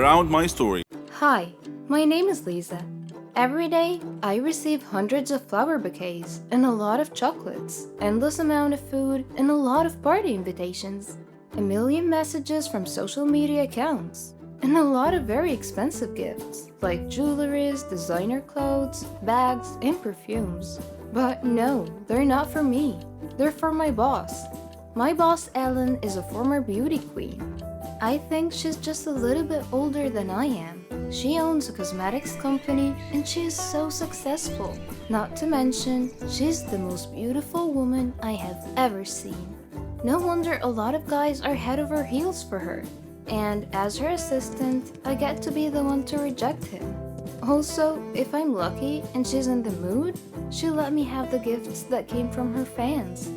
around my story. Hi, my name is Lisa. Every day, I receive hundreds of flower bouquets and a lot of chocolates, endless amount of food, and a lot of party invitations, a million messages from social media accounts, and a lot of very expensive gifts like jewelries, designer clothes, bags, and perfumes. But no, they're not for me. They're for my boss. My boss, Ellen, is a former beauty queen. I think she's just a little bit older than I am. She owns a cosmetics company and she is so successful. Not to mention, she's the most beautiful woman I have ever seen. No wonder a lot of guys are head over heels for her. And as her assistant, I get to be the one to reject him. Also, if I'm lucky and she's in the mood, she'll let me have the gifts that came from her fans.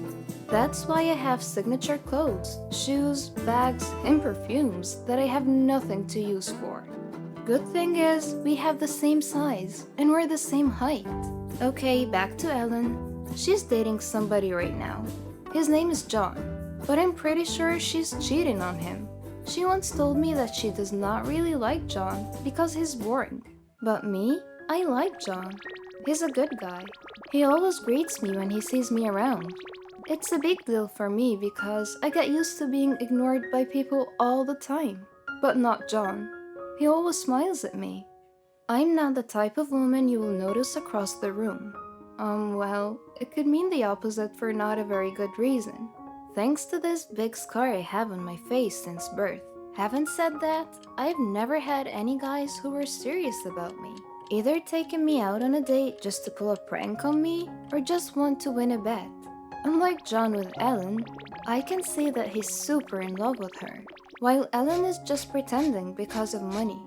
That's why I have signature clothes, shoes, bags, and perfumes that I have nothing to use for. Good thing is, we have the same size, and we're the same height. Okay, back to Ellen. She's dating somebody right now. His name is John, but I'm pretty sure she's cheating on him. She once told me that she does not really like John because he's boring. But me, I like John. He's a good guy. He always greets me when he sees me around. It's a big deal for me because I get used to being ignored by people all the time. But not John. He always smiles at me. I'm not the type of woman you will notice across the room. Well, it could mean the opposite for not a very good reason. Thanks to this big scar I have on my face since birth. Having said that, I've never had any guys who were serious about me. Either taking me out on a date just to pull a prank on me, or just want to win a bet. Unlike John with Ellen, I can see that he's super in love with her, while Ellen is just pretending because of money.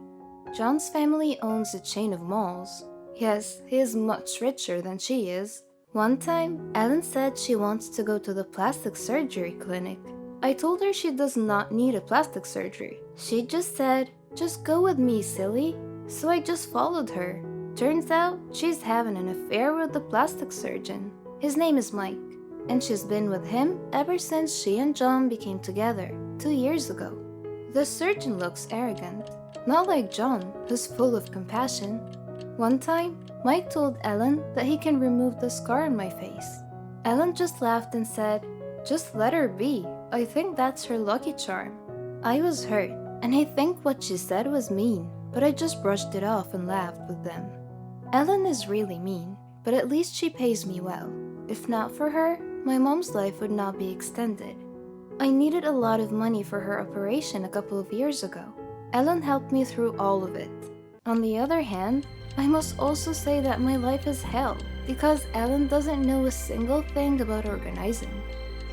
John's family owns a chain of malls. Yes, he is much richer than she is. One time, Ellen said she wants to go to the plastic surgery clinic. I told her she does not need a plastic surgery. She just said, "Just go with me, silly." So I just followed her. Turns out, she's having an affair with the plastic surgeon. His name is Mike, and she's been with him ever since she and John became together 2 years ago. The surgeon looks arrogant, not like John, who's full of compassion. One time, Mike told Ellen that he can remove the scar on my face. Ellen just laughed and said, "Just let her be. I think that's her lucky charm." I was hurt, and I think what she said was mean, but I just brushed it off and laughed with them. Ellen is really mean, but at least she pays me well. If not for her, my mom's life would not be extended. I needed a lot of money for her operation a couple of years ago. Ellen helped me through all of it. On the other hand, I must also say that my life is hell because Ellen doesn't know a single thing about organizing.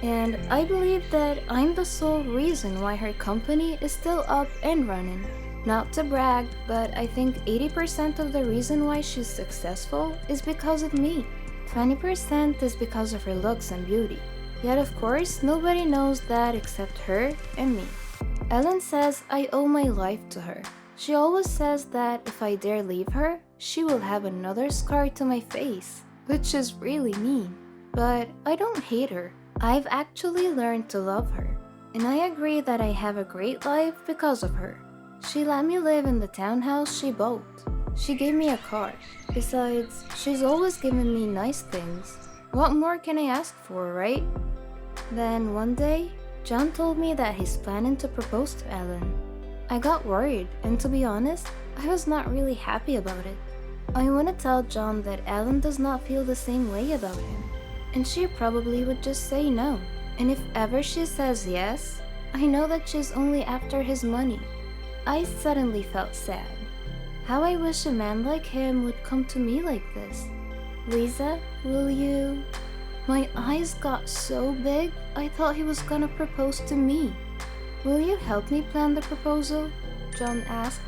And I believe that I'm the sole reason why her company is still up and running. Not to brag, but I think 80% of the reason why she's successful is because of me. 20% is because of her looks and beauty. Yet of course, nobody knows that except her and me. Ellen says I owe my life to her. She always says that if I dare leave her, she will have another scar to my face, which is really mean. But I don't hate her. I've actually learned to love her, and I agree that I have a great life because of her. She let me live in the townhouse she bought. She gave me a car. Besides, she's always given me nice things. What more can I ask for, right? Then one day, John told me that he's planning to propose to Ellen. I got worried, and to be honest, I was not really happy about it. I want to tell John that Ellen does not feel the same way about him, and she probably would just say no. And if ever she says yes, I know that she's only after his money. I suddenly felt sad. How I wish a man like him would come to me like this. "Lisa, will you..." My eyes got so big, I thought he was gonna propose to me. "Will you help me plan the proposal?" John asked.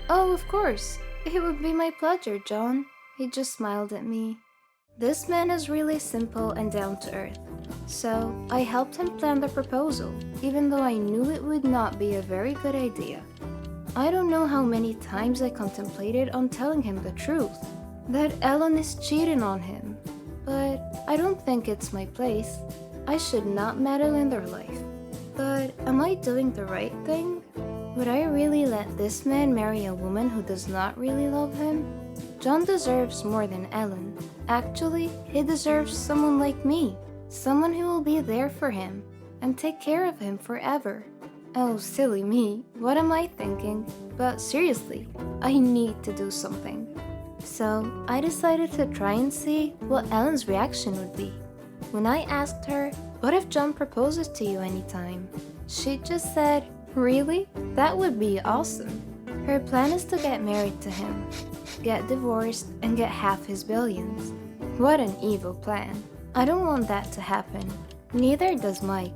"Oh, of course. It would be my pleasure, John." He just smiled at me. This man is really simple and down to earth. So, I helped him plan the proposal, even though I knew it would not be a very good idea. I don't know how many times I contemplated on telling him the truth, that Ellen is cheating on him. But I don't think it's my place. I should not meddle in their life. But am I doing the right thing? Would I really let this man marry a woman who does not really love him? John deserves more than Ellen. Actually, he deserves someone like me. Someone who will be there for him and take care of him forever. Oh, silly me, what am I thinking? But seriously, I need to do something. So, I decided to try and see what Ellen's reaction would be. When I asked her, "What if John proposes to you anytime?" she just said, "Really? That would be awesome." Her plan is to get married to him, get divorced, and get half his billions. What an evil plan. I don't want that to happen. Neither does Mike.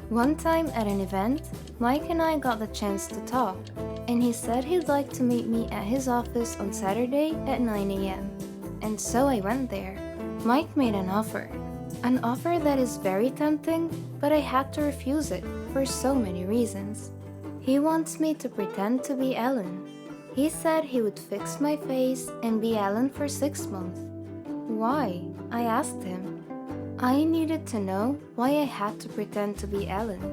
One time at an event, Mike and I got the chance to talk, and he said he'd like to meet me at his office on Saturday at 9 a.m. And so I went there. Mike made an offer that is very tempting, but I had to refuse it for so many reasons. He wants me to pretend to be Ellen. He said he would fix my face and be Ellen for 6 months. Why? I asked him. I needed to know why I had to pretend to be Ellen,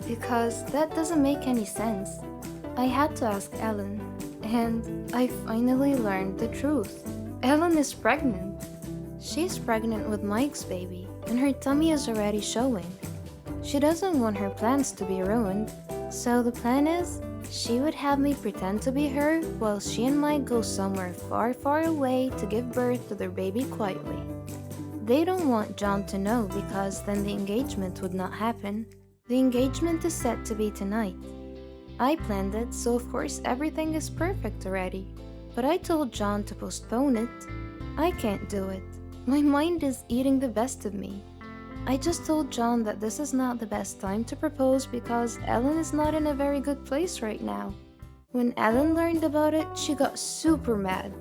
because that doesn't make any sense. I had to ask Ellen, and I finally learned the truth. Ellen is pregnant. She's pregnant with Mike's baby, and her tummy is already showing. She doesn't want her plans to be ruined, so the plan is she would have me pretend to be her while she and Mike go somewhere far, far away to give birth to their baby quietly. They don't want John to know because then the engagement would not happen. The engagement is set to be tonight. I planned it, so of course everything is perfect already. But I told John to postpone it. I can't do it. My mind is eating the best of me. I just told John that this is not the best time to propose because Ellen is not in a very good place right now. When Ellen learned about it, she got super mad.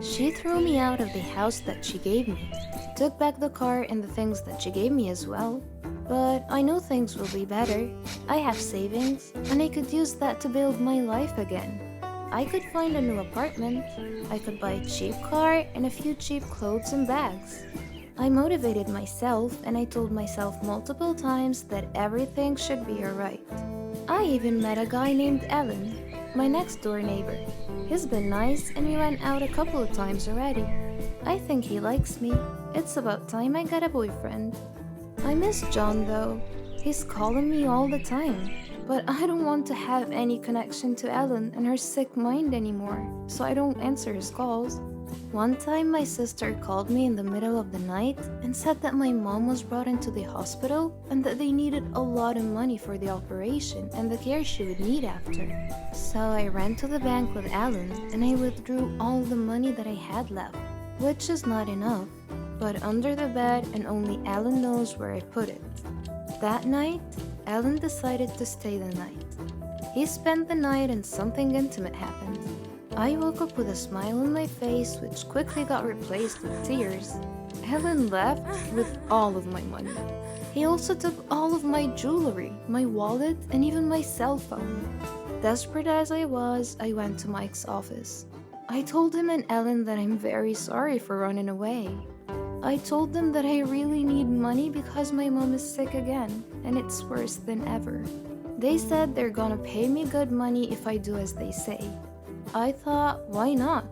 She threw me out of the house that she gave me, took back the car and the things that she gave me as well. But I know things will be better. I have savings, and I could use that to build my life again. I could find a new apartment, I could buy a cheap car and a few cheap clothes and bags. I motivated myself and I told myself multiple times that everything should be alright. I even met a guy named Alan, my next door neighbor. He's been nice and we went out a couple of times already. I think he likes me. It's about time I got a boyfriend. I miss John though. He's calling me all the time. But I don't want to have any connection to Ellen and her sick mind anymore, so I don't answer his calls. One time my sister called me in the middle of the night and said that my mom was brought into the hospital and that they needed a lot of money for the operation and the care she would need after. So I ran to the bank with Ellen and I withdrew all the money that I had left, which is not enough, but under the bed and only Ellen knows where I put it. That night, Ellen decided to stay the night. He spent the night and something intimate happened. I woke up with a smile on my face which quickly got replaced with tears. Ellen left with all of my money. He also took all of my jewelry, my wallet, and even my cell phone. Desperate as I was, I went to Mike's office. I told him and Ellen that I'm very sorry for running away. I told them that I really need money because my mom is sick again, and it's worse than ever. They said they're gonna pay me good money if I do as they say. I thought, why not?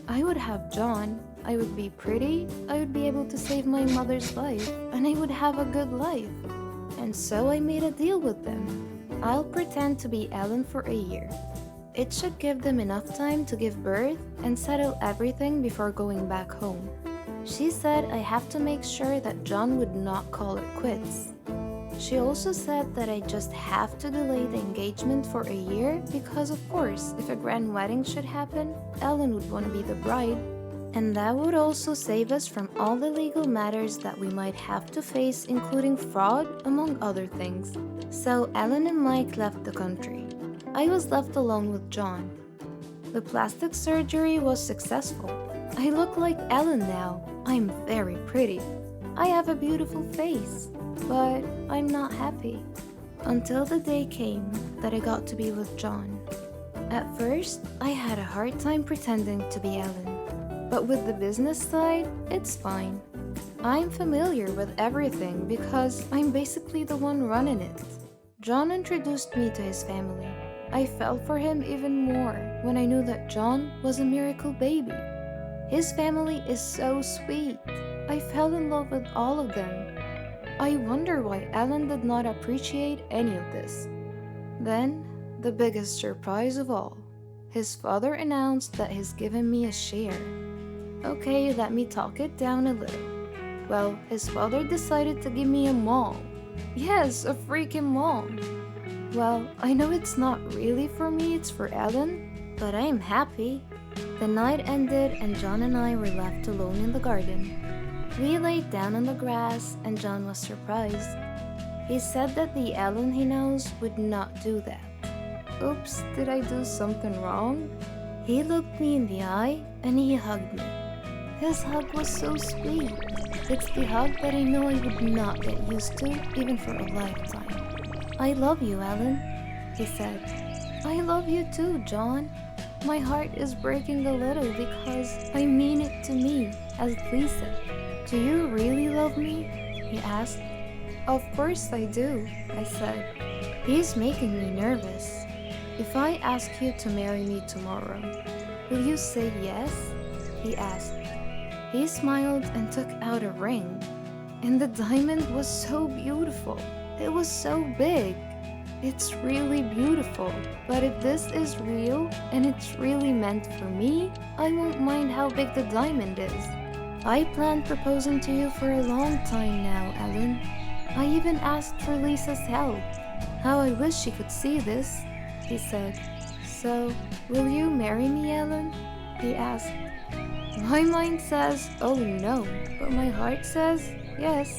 I would have John, I would be pretty, I would be able to save my mother's life, and I would have a good life. And so I made a deal with them. I'll pretend to be Ellen for a year. It should give them enough time to give birth and settle everything before going back home. She said I have to make sure that John would not call it quits. She also said that I just have to delay the engagement for a year because of course, if a grand wedding should happen, Ellen would want to be the bride. And that would also save us from all the legal matters that we might have to face, including fraud, among other things. So Ellen and Mike left the country. I was left alone with John. The plastic surgery was successful. I look like Ellen now. I'm very pretty. I have a beautiful face, but I'm not happy. Until the day came that I got to be with John. At first, I had a hard time pretending to be Ellen. But with the business side, it's fine. I'm familiar with everything because I'm basically the one running it. John introduced me to his family. I fell for him even more when I knew that John was a miracle baby. His family is so sweet. I fell in love with all of them. I wonder why Alan did not appreciate any of this. Then, the biggest surprise of all. His father announced that he's given me a share. Okay, let me talk it down a little. Well, his father decided to give me a mall. Yes, a freaking mall. Well, I know it's not really for me, it's for Ellen, but I am happy. The night ended and John and I were left alone in the garden. We laid down on the grass and John was surprised. He said that the Ellen he knows would not do that. Oops, did I do something wrong? He looked me in the eye and he hugged me. His hug was so sweet. It's the hug that I know I would not get used to even for a lifetime. I love you, Ellen, he said. I love you too, John. My heart is breaking a little because I mean it to me as Lisa. Do you really love me? He asked. Of course I do, I said. He's making me nervous. If I ask you to marry me tomorrow, will you say yes? He asked. He smiled and took out a ring. And the diamond was so beautiful. It was so big. It's really beautiful. But if this is real and it's really meant for me, I won't mind how big the diamond is. I planned proposing to you for a long time now, Ellen. I even asked for Lisa's help. How I wish she could see this, he said. So, will you marry me, Ellen? He asked. My mind says, oh no, but my heart says, yes.